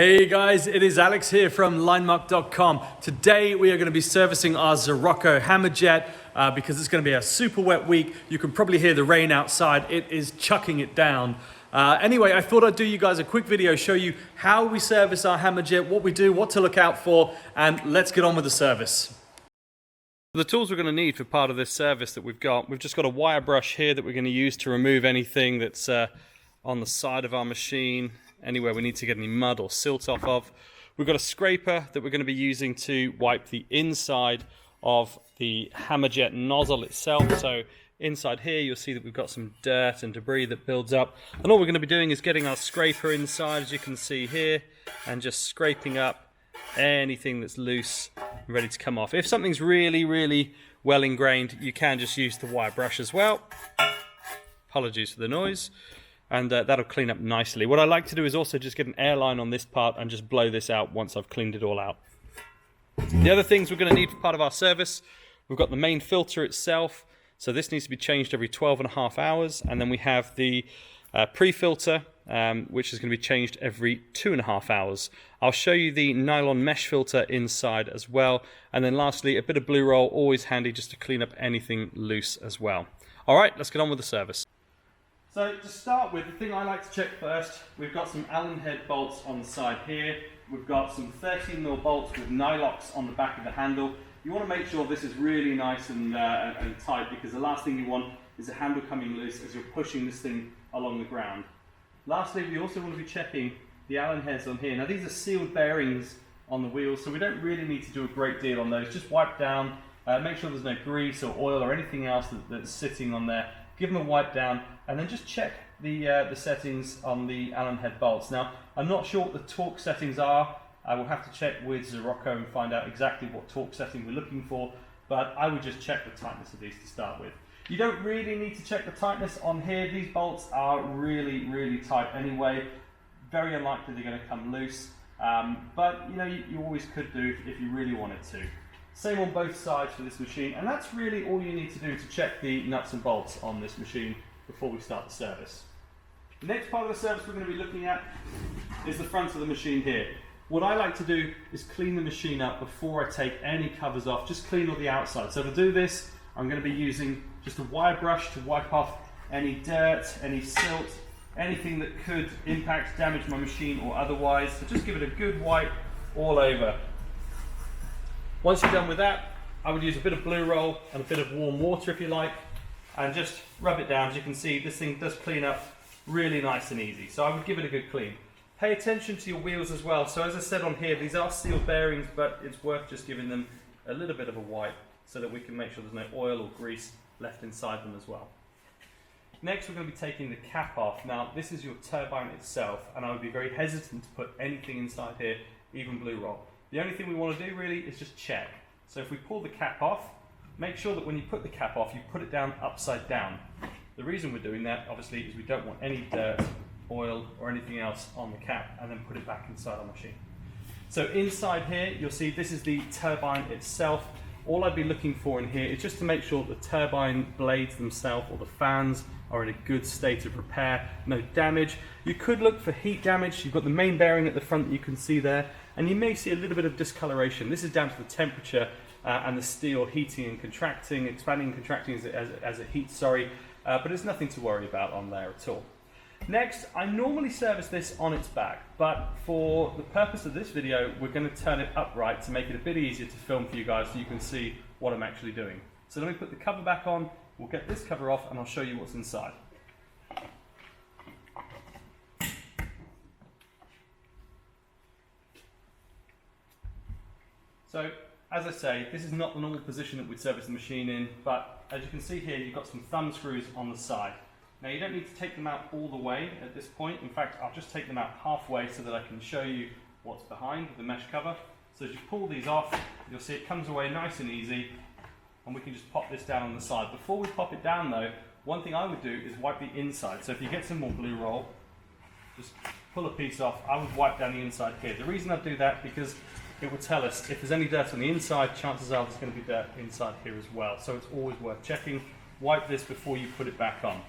Hey guys, it is Alex here from linemark.com. Today we are going to be servicing our Graco hammerjet because it's going to be a super wet week. You can probably hear the rain outside. It is chucking it down. Anyway, I thought I'd do you guys a quick video, show you how we service our hammerjet, what we do, what to look out for, and let's get on with the service. The tools we're going to need for part of this service that we've just got a wire brush here that we're going to use to remove anything that's on the side of our machine, anywhere we need to get any mud or silt off of. We've got a scraper that we're going to be using to wipe the inside of the hammerjet nozzle itself. So inside here you'll see that we've got some dirt and debris that builds up, and all we're going to be doing is getting our scraper inside, as you can see here, and just scraping up anything that's loose and ready to come off. If something's really well ingrained, you can just use the wire brush as well. Apologies for the noise. And that'll clean up nicely. What I like to do is also just get an airline on this part and just blow this out once I've cleaned it all out. The other things we're going to need for part of our service, we've got the main filter itself. So this needs to be changed every 12.5 hours. And then we have the pre-filter, which is going to be changed every 2.5 hours. I'll show you the nylon mesh filter inside as well. And then lastly, a bit of blue roll, always handy just to clean up anything loose as well. All right, let's get on with the service. So to start with, the thing I like to check first, we've got some Allen head bolts on the side here. We've got some 13mm bolts with nylocks on the back of the handle. You want to make sure this is really nice and tight, because the last thing you want is a handle coming loose as you're pushing this thing along the ground. Lastly, we also want to be checking the Allen heads on here. Now these are sealed bearings on the wheels, so we don't really need to do a great deal on those. Just wipe down, make sure there's no grease or oil or anything else that's sitting on there. Give them a wipe down, and then just check the settings on the Allen head bolts. Now, I'm not sure what the torque settings are. I will have to check with Graco and find out exactly what torque setting we're looking for, but I would just check the tightness of these to start with. You don't really need to check the tightness on here. These bolts are really tight anyway. Very unlikely they're going to come loose, but you know, you always could do if you really wanted to. Same on both sides for this machine, and that's really all you need to do to check the nuts and bolts on this machine before we start the service. The next part of the service we're going to be looking at is the front of the machine here. What I like to do is clean the machine up before I take any covers off, just clean all the outside. So to do this, I'm going to be using just a wire brush to wipe off any dirt, any silt, anything that could impact, damage my machine or otherwise. So just give it a good wipe all over. Once you're done with that, I would use a bit of blue roll and a bit of warm water if you like, and just rub it down. As you can see, this thing does clean up really nice and easy, so I would give it a good clean. Pay attention to your wheels as well. So as I said on here, these are sealed bearings, but it's worth just giving them a little bit of a wipe so that we can make sure there's no oil or grease left inside them as well. Next, we're going to be taking the cap off. Now, this is your turbine itself, and I would be very hesitant to put anything inside here, even blue roll. The only thing we want to do really is just check. So if we pull the cap off, make sure that when you put the cap off, you put it down upside down. The reason we're doing that, obviously, is we don't want any dirt, oil, or anything else on the cap, and then put it back inside our machine. So inside here, you'll see this is the turbine itself. All I'd be looking for in here is just to make sure the turbine blades themselves or the fans are in a good state of repair, no damage. You could look for heat damage. You've got the main bearing at the front that you can see there, and you may see a little bit of discoloration. This is down to the temperature and the steel heating and contracting, expanding and contracting as it heats, but there's nothing to worry about on there at all. Next, I normally service this on its back, but for the purpose of this video, we're going to turn it upright to make it a bit easier to film for you guys so you can see what I'm actually doing. So let me put the cover back on, we'll get this cover off, and I'll show you what's inside. So, as I say, this is not the normal position that we'd service the machine in, but as you can see here, you've got some thumb screws on the side. Now, you don't need to take them out all the way at this point. In fact, I'll just take them out halfway so that I can show you what's behind the mesh cover. So as you pull these off, you'll see it comes away nice and easy, and we can just pop this down on the side. Before we pop it down though, one thing I would do is wipe the inside. So if you get some more blue roll, just pull a piece off. I would wipe down the inside here. The reason I do that, because it will tell us if there's any dirt on the inside, chances are there's going to be dirt inside here as well. So it's always worth checking. Wipe this before you put it back on.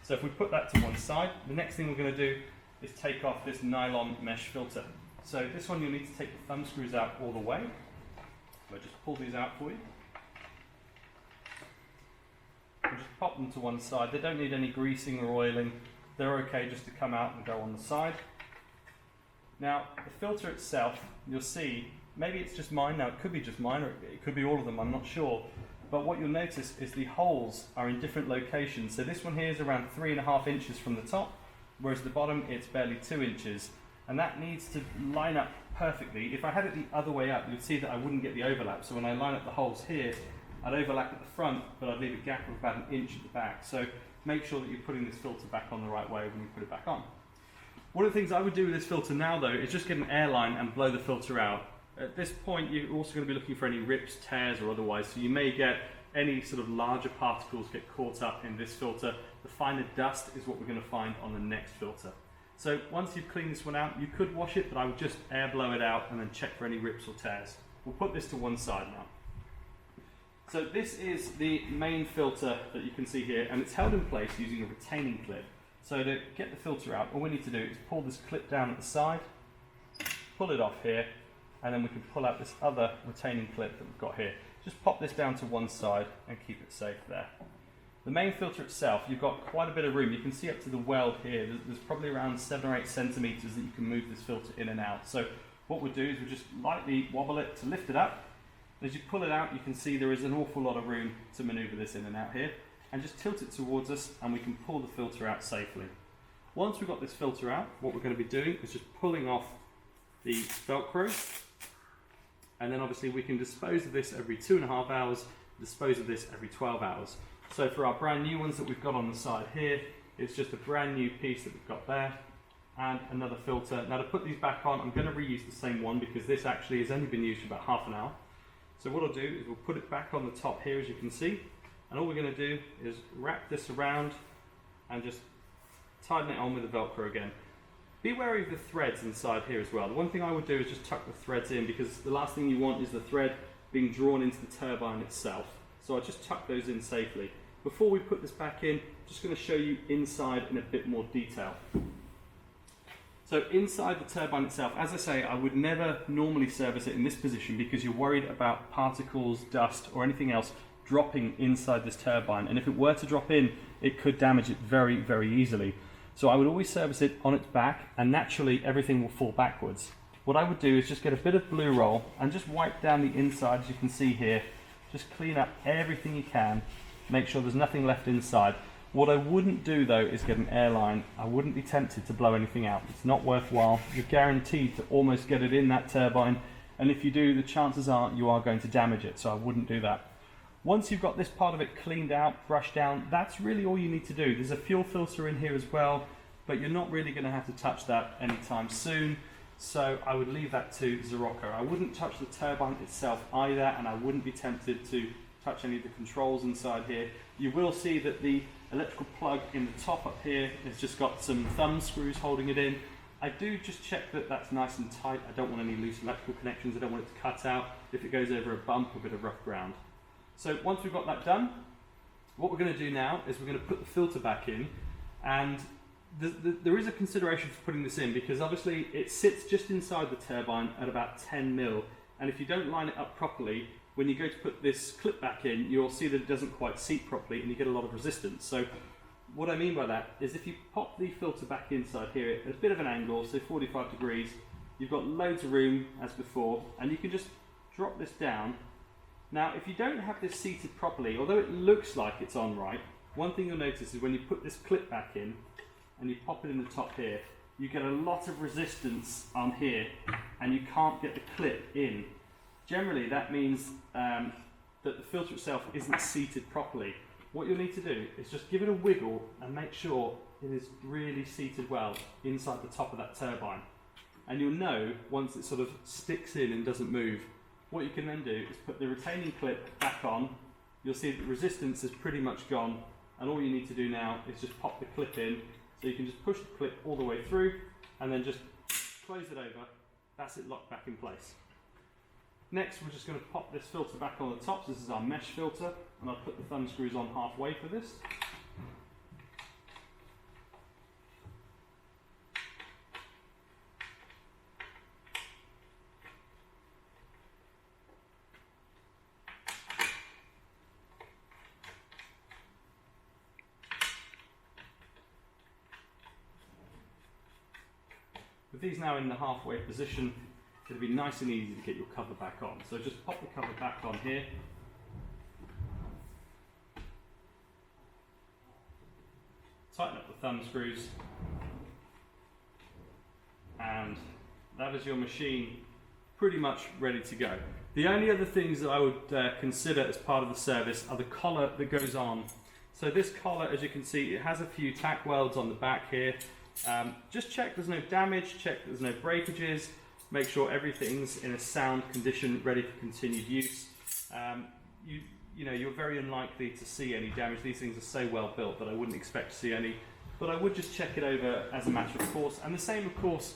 So if we put that to one side, the next thing we're going to do is take off this nylon mesh filter. So this one you'll need to take the thumb screws out all the way. I'll just pull these out for you. We'll just pop them to one side. They don't need any greasing or oiling. They're okay just to come out and go on the side. Now the filter itself, you'll see, maybe it's just mine, now it could be just mine or it could be all of them, I'm not sure. But what you'll notice is the holes are in different locations. So this one here is around 3.5 inches from the top, whereas the bottom it's barely 2 inches. And that needs to line up perfectly. If I had it the other way up, you'd see that I wouldn't get the overlap. So when I line up the holes here, I'd overlap at the front, but I'd leave a gap of about 1 inch at the back. So make sure that you're putting this filter back on the right way when you put it back on. One of the things I would do with this filter now though is just get an airline and blow the filter out. At this point you're also going to be looking for any rips, tears or otherwise, so you may get any sort of larger particles get caught up in this filter. The finer dust is what we're going to find on the next filter. So once you've cleaned this one out, you could wash it, but I would just air blow it out and then check for any rips or tears. We'll put this to one side now. So this is the main filter that you can see here, and it's held in place using a retaining clip. So to get the filter out, all we need to do is pull this clip down at the side, pull it off here, and then we can pull out this other retaining clip that we've got here. Just pop this down to one side and keep it safe there. The main filter itself, you've got quite a bit of room. You can see up to the weld here, there's probably around 7 or 8 centimeters that you can move this filter in and out. So what we'll do is we'll just lightly wobble it to lift it up. As you pull it out, you can see there is an awful lot of room to maneuver this in and out here. And just tilt it towards us and we can pull the filter out safely. Once we've got this filter out, what we're going to be doing is just pulling off the Velcro. And then obviously we can dispose of this every 2.5 hours, dispose of this every 12 hours. So for our brand new ones that we've got on the side here, it's just a brand new piece that we've got there and another filter. Now to put these back on, I'm going to reuse the same one because this actually has only been used for about half an hour. So what I'll do is we'll put it back on the top here as you can see, and all we're going to do is wrap this around and just tighten it on with the Velcro again. Be wary of the threads inside here as well. The one thing I would do is just tuck the threads in because the last thing you want is the thread being drawn into the turbine itself. So I'll just tuck those in safely. Before we put this back in, I'm just going to show you inside in a bit more detail. So inside the turbine itself, as I say, I would never normally service it in this position because you're worried about particles, dust or anything else dropping inside this turbine. And if it were to drop in, it could damage it very, very easily. So I would always service it on its back and naturally everything will fall backwards. What I would do is just get a bit of blue roll and just wipe down the inside as you can see here. Just clean up everything you can, make sure there's nothing left inside. What I wouldn't do though is get an airline. I wouldn't be tempted to blow anything out. It's not worthwhile. You're guaranteed to almost get it in that turbine, and if you do, the chances are you are going to damage it, so I wouldn't do that. Once you've got this part of it cleaned out, brushed down, that's really all you need to do. There's a fuel filter in here as well, but you're not really going to have to touch that anytime soon, so I would leave that to Scirocco. I wouldn't touch the turbine itself either, and I wouldn't be tempted to touch any of the controls inside here. You will see that the electrical plug in the top up here has just got some thumb screws holding it in. I do just check that that's nice and tight. I don't want any loose electrical connections. I don't want it to cut out if it goes over a bump or a bit of rough ground. So once we've got that done, what we're going to do now is we're going to put the filter back in, and there is a consideration for putting this in because obviously it sits just inside the turbine at about 10 mil, and if you don't line it up properly, when you go to put this clip back in, you'll see that it doesn't quite seat properly and you get a lot of resistance. So what I mean by that is if you pop the filter back inside here at a bit of an angle, so 45 degrees, you've got loads of room as before, and you can just drop this down. Now if you don't have this seated properly, although it looks like it's on right, one thing you'll notice is when you put this clip back in and you pop it in the top here, you get a lot of resistance on here and you can't get the clip in. Generally that means that the filter itself isn't seated properly. What you'll need to do is just give it a wiggle and make sure it is really seated well inside the top of that turbine. And you'll know once it sort of sticks in and doesn't move. What you can then do is put the retaining clip back on. You'll see that the resistance is pretty much gone, and all you need to do now is just pop the clip in. So you can just push the clip all the way through and then just close it over. That's it locked back in place. Next, we're just going to pop this filter back on the top. So this is our mesh filter, and I'll put the thumb screws on halfway for this. With these now in the halfway position, it'll be nice and easy to get your cover back on. So just pop the cover back on here. Tighten up the thumb screws. And that is your machine pretty much ready to go. The only other things that I would consider as part of the service are the collar that goes on. So this collar, as you can see, it has a few tack welds on the back here. Just check there's no damage, check there's no breakages, make sure everything's in a sound condition, ready for continued use. You know, you're very unlikely to see any damage. These things are so well built that I wouldn't expect to see any, but I would just check it over as a matter of course. And the same, of course,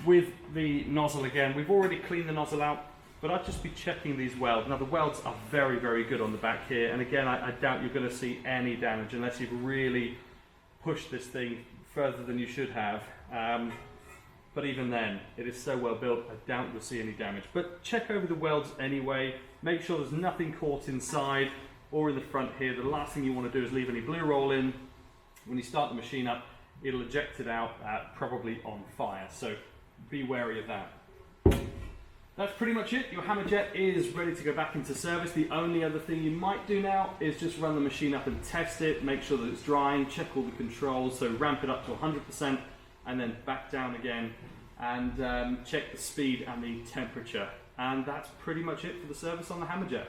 with the nozzle again. We've already cleaned the nozzle out, but I'd just be checking these welds. Now the welds are very, very good on the back here, and again, I doubt you're going to see any damage unless you've really pushed this thing further than you should have. But even then, it is so well built, I doubt you'll see any damage. But check over the welds anyway, make sure there's nothing caught inside or in the front here. The last thing you want to do is leave any blue roll in. When you start the machine up, it'll eject it out, probably on fire, so be wary of that. That's pretty much it. Your Hammerjet is ready to go back into service. The only other thing you might do now is just run the machine up and test it, make sure that it's drying, check all the controls, so ramp it up to 100% and then back down again, and check the speed and the temperature. And that's pretty much it for the service on the Hammerjet.